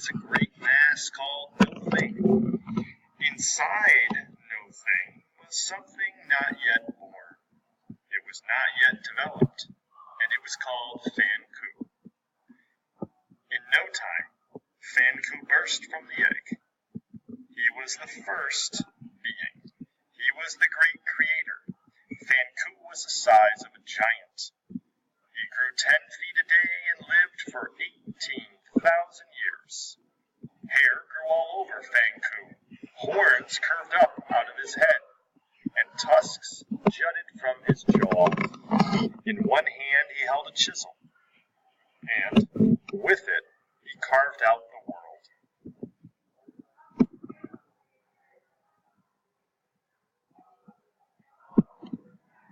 is a great mass called No Thing. Inside No Thing was something not yet born. It was not yet developed, and it was called Phan Ku. In no time, Phan Ku burst from the egg. He was the first being. He was the great creator. Phan Ku was the size of a giant. He grew 10 feet a day and lived for 18,000 years. Hair grew all over Phan Ku. Horns curved up out of his head, and tusks jutted from his jaw. In one hand he held a chisel, and with it he carved out the world.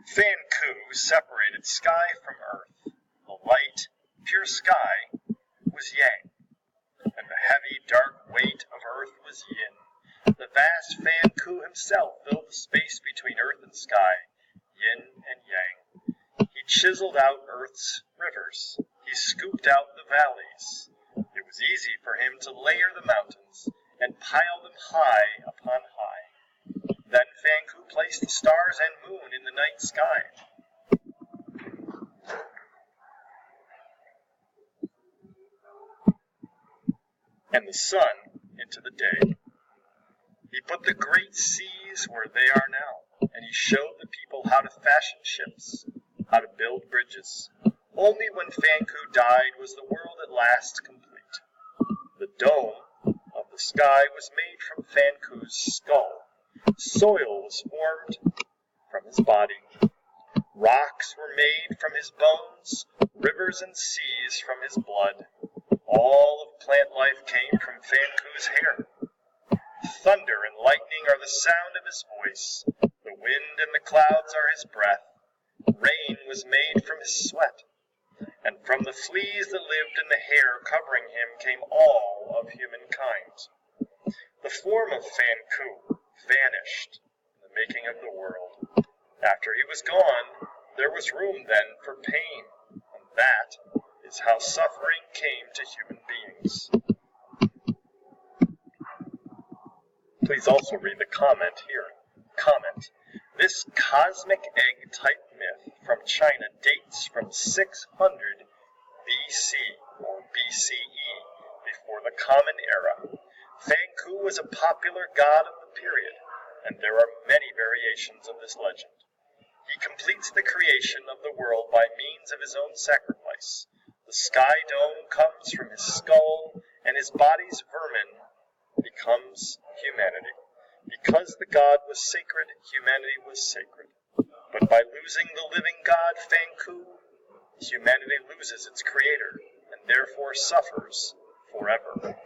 Phan Ku separated sky from earth. The light, pure sky was yang, and the heavy, dark weight of earth was yin. The vast Phan Ku himself filled the space between earth and sky, yin and yang. He chiseled out earth's rivers. He scooped out the valleys. It was easy for him to layer the mountains and pile them high upon high. Then Phan Ku placed the stars and moon in the night sky. And the sun into the day. He put the great seas where they are now, and he showed the people how to fashion ships, how to build bridges. Only when Phan Ku died was the world at last complete. The dome of the sky was made from Phan Ku's skull. Soil was formed from his body. Rocks were made from his bones, rivers and seas from his blood. All of plant life came from Phan Ku's hair. Thunder and lightning are the sound of his voice. The wind and the clouds are his breath. Rain was made from his sweat. And from the fleas that lived in the hair covering him came all of humankind. The form of Phan Ku vanished in the making of the world. After he was gone, there was room then for pain, and that is how suffering came to human beings. Please also read the comment here. Comment. This cosmic egg type myth from China dates from 600 BC or BCE, before the Common Era. Phan Ku was a popular god of the period, and there are many variations of this legend. He completes the creation of the world by means of his own sacrifice. The sky dome comes from his skull, and his body's vermin becomes humanity. Because the god was sacred, humanity was sacred. But by losing the living god, Phan Ku, humanity loses its creator, and therefore suffers forever.